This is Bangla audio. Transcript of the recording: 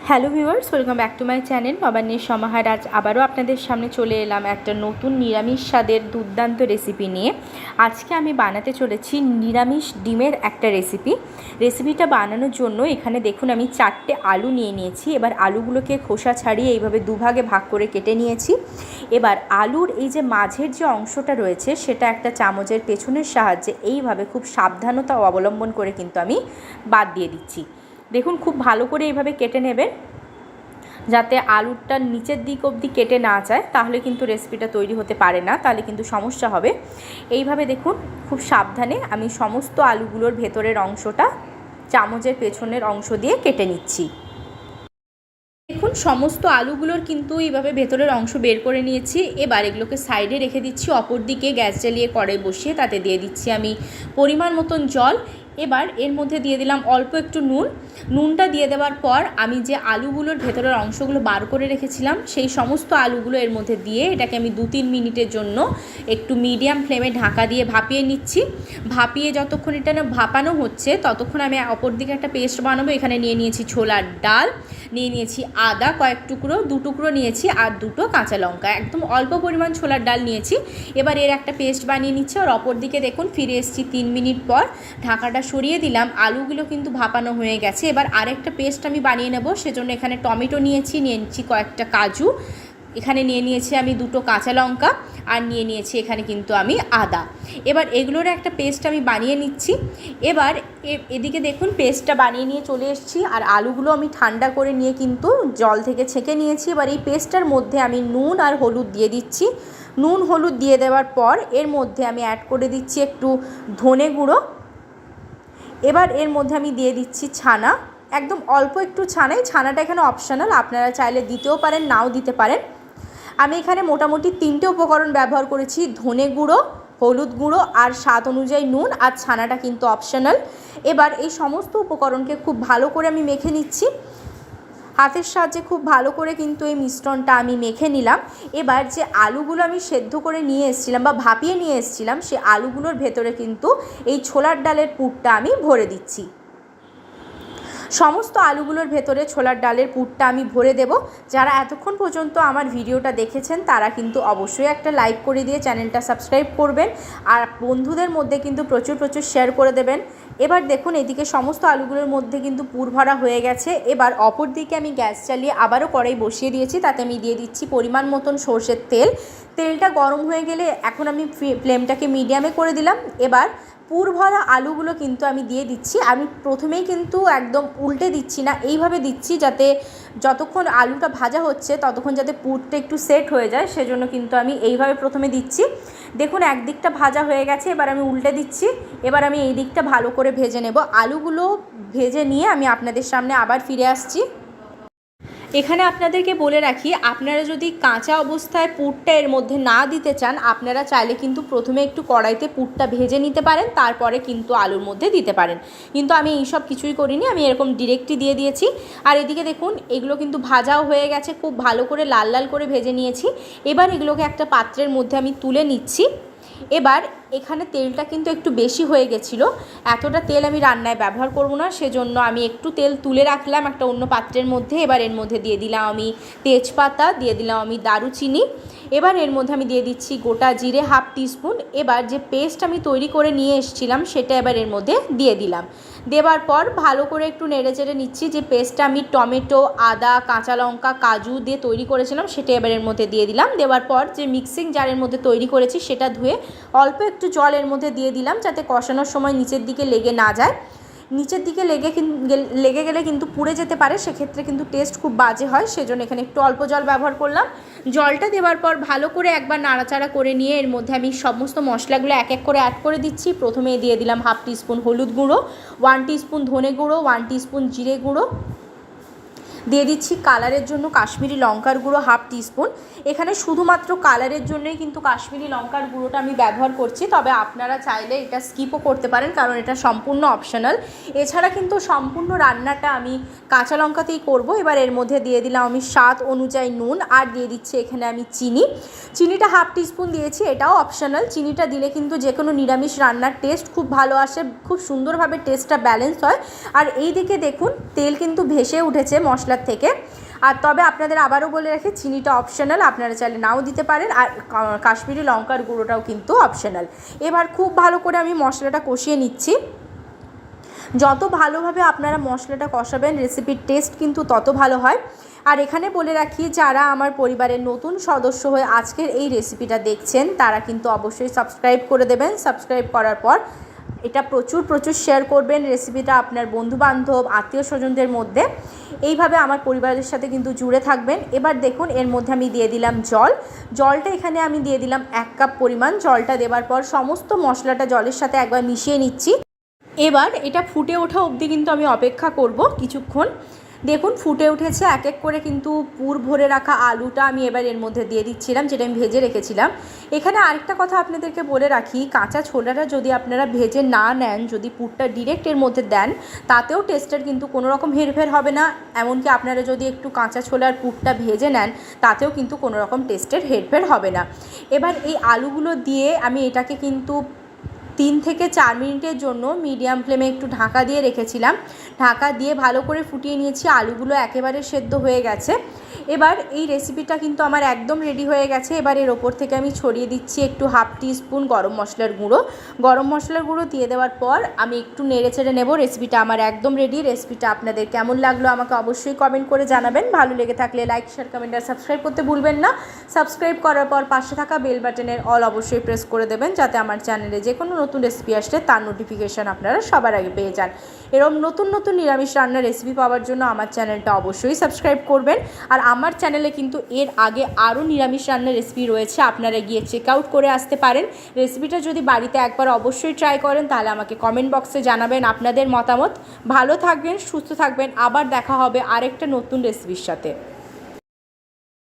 Hello viewers, welcome back to my channel নবান্নের সমাহার। আজ আবারও আপনাদের সামনে চলে এলাম একটা নতুন নিরামিষ স্বাদের দুর্দান্ত রেসিপি নিয়ে। আজকে আমি বানাতে চলেছি নিরামিষ ডিমের একটা রেসিপিটা বানানোর জন্য এখানে দেখুন আমি 4টে আলু নিয়ে নিয়েছি। এবার আলুগুলোকে খোসা ছাড়িয়ে এইভাবে দুভাগে ভাগ করে কেটে নিয়েছি। এবার আলুর এই যে মাঝের যে অংশটা রয়েছে সেটা একটা চামচের পেছনের সাহায্যে এইভাবে খুব সাবধানতা অবলম্বন করে কিন্তু আমি বাদ দিয়ে দিচ্ছি। দেখুন খুব ভালো করে এইভাবে কেটে নেবেন যাতে আলুরটা নিচের দিক অবধি কেটে না যায়, তাহলে কিন্তু রেসিপিটা তৈরি হতে পারে না, তাহলে কিন্তু সমস্যা হবে। এইভাবে দেখুন খুব সাবধানে আমি সমস্ত আলুগুলোর ভেতরের অংশটা চামচের পেছনের অংশ দিয়ে কেটে নিচ্ছি। দেখুন সমস্ত আলুগুলোর কিন্তু এইভাবে ভেতরের অংশ বের করে নিয়েছি। এবার এগুলোকে সাইডে রেখে দিচ্ছি। অপর দিকে গ্যাস জ্বালিয়ে কড়াই বসিয়ে তাতে দিয়ে দিচ্ছি আমি পরিমাণ মতন জল। এবার এর মধ্যে দিয়ে দিলাম অল্প একটু নুনটা দিয়ে দেওয়ার পর আমি যে আলুগুলোর ভেতরের অংশগুলো বার করে রেখেছিলাম সেই সমস্ত আলুগুলো এর মধ্যে দিয়ে এটাকে আমি 2-3 মিনিটের জন্য একটু মিডিয়াম ফ্লেমে ঢাকা দিয়ে ভাপিয়ে নিচ্ছি। ভাপিয়ে যতক্ষণ এটা না ভাপানো হচ্ছে ততক্ষণ আমি অপর দিকে একটা পেস্ট বানাবো। এখানে নিয়ে নিয়েছি ছোলার ডাল, নিয়ে নিয়েছি আদা কয়েক টুকরো, 2 টুকরো নিয়েছি, আর 2টো কাঁচা লঙ্কা, একদম অল্প পরিমাণ ছোলার ডাল নিয়েছি। এবার এর একটা পেস্ট বানিয়ে নিচ্ছি। আর অপর দিকে দেখুন ফিরে এসেছি 3 মিনিট পর, ঢাকাটা সরিয়ে দিলাম। আলুগুলো কিন্তু ভাপানো হয়ে গেছে। এবার আরেকটা পেস্ট আমি বানিয়ে নেব। সেজন্য এখানে টমেটো নিয়েছি কয়েকটা কাজু, এখানে নিয়ে নিয়েছি আমি 2টো কাঁচা লঙ্কা, আর নিয়ে নিয়েছি এখানে কিন্তু আমি আদা। এবার এগুলোর একটা পেস্ট আমি বানিয়ে নিচ্ছি। এবার এদিকে দেখুন পেস্টটা বানিয়ে নিয়ে চলে এসেছি। আর আলুগুলো আমি ঠান্ডা করে নিয়ে কিন্তু জল থেকে ছেঁকে নিয়েছি। এবার এই পেস্টটার মধ্যে আমি নুন আর হলুদ দিয়ে দিচ্ছি। নুন হলুদ দিয়ে দেওয়ার পর এর মধ্যে আমি অ্যাড করে দিচ্ছি একটু ধনে গুঁড়ো। এবার এর মধ্যে আমি দিয়ে দিচ্ছি ছানা, একদম অল্প একটু ছানাটা এখানে অপশনাল, আপনারা চাইলে দিতেও পারেন নাও দিতে পারেন। আমি এখানে মোটামুটি 3টে উপকরণ ব্যবহার করেছি, ধনে গুঁড়ো, হলুদ গুঁড়ো আর স্বাদ অনুযায়ী নুন, আর ছানাটা কিন্তু অপশনাল। এবার এই সমস্ত উপকরণকে খুব ভালো করে আমি মেখে নিচ্ছি। হাতের সাহায্যে খুব ভালো করে কিন্তু এই মিশ্রণটা আমি মেখে নিলাম। এবার যে আলুগুলো আমি সেদ্ধ করে নিয়ে এসেছিলাম বা ভাপিয়ে নিয়ে এসেছিলাম সেই আলুগুলোর ভেতরে কিন্তু এই ছোলার ডালের পুরটা আমি ভরে দিচ্ছি। সমস্ত আলুগুলোর ভেতরে ছোলার ডালের পুরটা আমি ভরে দেব। যারা এতক্ষণ পর্যন্ত আমার ভিডিওটা দেখেছেন তারা কিন্তু অবশ্যই একটা লাইক করে দিয়ে চ্যানেলটা সাবস্ক্রাইব করবেন, আর বন্ধুদের মধ্যে কিন্তু প্রচুর শেয়ার করে দেবেন। এবার দেখুন এদিকে সমস্ত আলুগুলোর মধ্যে কিন্তু পুর ভরা হয়ে গেছে। এবার অপর দিকে আমি গ্যাস চালিয়ে আবারও কড়াই বসিয়ে দিয়েছি। তাতে আমি দিয়ে দিচ্ছি পরিমাণ মতন সর্ষের তেল। তেলটা গরম হয়ে গেলে এখন আমি ফ্লেমটাকে মিডিয়ামে করে দিলাম। এবার পুর ভরা আলুগুলো কিন্তু আমি দিয়ে দিচ্ছি। আমি প্রথমেই কিন্তু একদম উল্টে দিচ্ছি না, এইভাবে দিচ্ছি যাতে যতক্ষণ আলুটা ভাজা হচ্ছে ততক্ষণ যাতে পুরটা একটু সেট হয়ে যায়, সেজন্য কিন্তু আমি এইভাবে প্রথমে দিচ্ছি। দেখুন একদিকটা ভাজা হয়ে গেছে, এবার আমি উল্টে দিচ্ছি। এবার আমি এই দিকটা ভালো করে ভেজে নেব। আলুগুলো ভেজে নিয়ে আমি আপনাদের সামনে আবার ফিরে আসছি। এখানে আপনাদেরকে বলে রাখি, আপনারা যদি কাঁচা অবস্থায় পুরটা এর মধ্যে না দিতে চান, আপনারা চাইলে কিন্তু প্রথমে একটু কড়াইতে পুরটা ভেজে নিতে পারেন, তারপরে কিন্তু আলুর মধ্যে দিতে পারেন। কিন্তু আমি এইসব কিছুই করিনি, আমি এরকম ডিরেক্টই দিয়ে দিয়েছি। আর এদিকে দেখুন এগুলো কিন্তু ভাজাও হয়ে গেছে, খুব ভালো করে লাল লাল করে ভেজে নিয়েছি। এবার এগুলোকে একটা পাত্রের মধ্যে আমি তুলে নিচ্ছি। এবার এখানে তেলটা কিন্তু একটু বেশি হয়ে গেছিলো, এতটা তেল আমি রান্নায় ব্যবহার করব না, সেজন্য আমি একটু তেল তুলে রাখলাম একটা অন্য পাত্রের মধ্যে। এবার এর মধ্যে দিয়ে দিলাম আমি তেজপাতা, দিয়ে দিলাম আমি দারুচিনি। এবার এর মধ্যে আমি দিয়ে দিচ্ছি গোটা জিরে 1/2 টিস্পুন। এবার যে পেস্ট আমি তৈরি করে নিয়ে এসেছিলাম সেটা এবার এর মধ্যে দিয়ে দিলাম। দেওয়ার পর ভালো করে একটু নেড়ে চেড়ে নিচ্ছি। যে পেস্টটা আমি টমেটো, আদা, কাঁচা লঙ্কা, কাজু দিয়ে তৈরি করেছিলাম সেটা এবার এর মধ্যে দিয়ে দিলাম। দেওয়ার পর যে মিক্সিং জারের মধ্যে তৈরি করেছি সেটা ধুয়ে অল্প একটু জল এর মধ্যে দিয়ে দিলাম যাতে কষানোর সময় নিচের দিকে লেগে না যায়। নিচের দিকে লেগে গেলে কিন্তু পুড়ে যেতে পারে, সেক্ষেত্রে কিন্তু টেস্ট খুব বাজে হয়, সেজন্য এখানে একটু অল্প জল ব্যবহার করলাম। জলটা দেওয়ার পর ভালো করে একবার নাড়াচাড়া করে নিয়ে এর মধ্যে আমি সমস্ত মশলাগুলো এক এক করে অ্যাড করে দিচ্ছি। প্রথমে দিয়ে দিলাম 1/2 টিস্পুন হলুদ গুঁড়ো, 1 টিস্পুন ধনে গুঁড়ো, 1 টিস্পুন জিরে গুঁড়ো, দিয়ে দিচ্ছি কালারের জন্য কাশ্মীরি লঙ্কার গুঁড়ো 1/2 টিস্পুন। এখানে শুধুমাত্র কালারের জন্যই কিন্তু কাশ্মীরি লঙ্কার গুঁড়োটা আমি ব্যবহার করছি, তবে আপনারা চাইলে এটা স্কিপও করতে পারেন কারণ এটা সম্পূর্ণ অপশনাল। এছাড়া কিন্তু সম্পূর্ণ রান্নাটা আমি কাঁচা লঙ্কাতেই করব। এবার এর মধ্যে দিয়ে দিলাম আমি স্বাদ অনুযায়ী নুন, আর দিয়ে দিচ্ছি এখানে আমি চিনিটা 1/2 টিস্পুন দিয়েছি, এটাও অপশনাল। চিনিটা দিলে কিন্তু যে কোনো নিরামিষ রান্নার টেস্ট খুব ভালো আসে, খুব সুন্দরভাবে টেস্টটা ব্যালেন্স হয়। আর এই দিকে দেখুন তেল কিন্তু ভেসে উঠেছে মশলা মশলার থেকে। আর তবে আপনাদের আবারও বলে রাখি, চিনিটা অপশনাল, আপনারা চাইলে নাও দিতে পারেন, আর কাশ্মীরি লঙ্কার গুঁড়োটাও কিন্তু অপশনাল। এবার খুব ভালো করে আমি মশলাটা কষিয়ে নিচ্ছি। যত ভালোভাবে আপনারা মশলাটা কষাবেন রেসিপির টেস্ট কিন্তু তত ভালো হয়। আর এখানে বলে রাখি, যারা আমার পরিবারের নতুন সদস্য হয়ে আজকের এই রেসিপিটা দেখছেন তারা কিন্তু অবশ্যই সাবস্ক্রাইব করে দেবেন। সাবস্ক্রাইব করার পর এটা প্রচুর শেয়ার করবেন রেসিপিটা আপনার বন্ধুবান্ধব আত্মীয় স্বজনদের মধ্যে। এইভাবে আমার পরিবারের সাথে কিন্তু জুড়ে থাকবেন। এবার দেখুন এর মধ্যে আমি দিয়ে দিলাম জলটা এখানে আমি দিয়ে দিলাম 1 কাপ পরিমাণ। জলটা দেওয়ার পর সমস্ত মশলাটা জলের সাথে একবার মিশিয়ে নিচ্ছি। এবার এটা ফুটে ওঠা অবধি কিন্তু আমি অপেক্ষা করব কিছুক্ষণ। দেখুন ফুটে উঠেছে, এক এক করে কিন্তু পুর ভরে রাখা আলুটা আমি এবার এর মধ্যে দিয়ে দিচ্ছিলাম, যেটা আমি ভেজে রেখেছিলাম। এখানে আরেকটা কথা আপনাদেরকে বলে রাখি, কাঁচা ছোলাটা যদি আপনারা ভেজে না নেন, যদি পুরটা ডিরেক্ট এর মধ্যে দেন, তাতেও টেস্টের কিন্তু কোনো রকম হেরফের হবে না। এমনকি আপনারা যদি একটু কাঁচা ছোলার পুরটা ভেজে নেন, তাতেও কিন্তু কোনো রকম টেস্টের হেরফের হবে না। এবার এই আলুগুলো দিয়ে আমি এটাকে কিন্তু 3 থেকে 4 মিনিটের জন্য মিডিয়াম ফ্লেমে একটু ঢাকা দিয়ে রেখেছিলাম। ঢাকা দিয়ে ভালো করে ফুটিয়ে নিয়েছি, আলুগুলো একেবারে সেদ্ধ হয়ে গেছে। এবার এই রেসিপিটা কিন্তু আমার একদম রেডি হয়ে গেছে। এবার এর ওপর থেকে আমি ছড়িয়ে দিচ্ছি একটু 1/2 টিস্পুন গরম মশলার গুঁড়ো। গরম মশলার গুঁড়ো দিয়ে দেওয়ার পর আমি একটু নেড়ে চেড়ে নেব। রেসিপিটা আমার একদম রেডি। রেসিপিটা আপনাদের কেমন লাগলো আমাকে অবশ্যই কমেন্ট করে জানাবেন। ভালো লেগে থাকলে লাইক, শেয়ার, কমেন্ট আর সাবস্ক্রাইব করতে ভুলবেন না। সাবস্ক্রাইব করার পর পাশে থাকা বেল বাটনের অল অবশ্যই প্রেস করে দেবেন, যাতে আমার চ্যানেলে যে কোনো নতুন রেসিপি আসলে তার নোটিফিকেশান আপনারা সবার আগে পেয়ে যান। এরকম নতুন নিরামিষ রান্নার রেসিপি পাওয়ার জন্য আমার চ্যানেলটা অবশ্যই সাবস্ক্রাইব করবেন। আর আমার চ্যানেলে কিন্তু এর আগে আরও নিরামিষ রান্নার রেসিপি রয়েছে, আপনারা গিয়ে চেক আউট করে আসতে পারেন। রেসিপিটা যদি বাড়িতে একবার অবশ্যই ট্রাই করেন, তাহলে আমাকে কমেন্ট বক্সে জানাবেন আপনাদের মতামত। ভালো থাকবেন, সুস্থ থাকবেন, আবার দেখা হবে আরেকটা নতুন রেসিপির সাথে।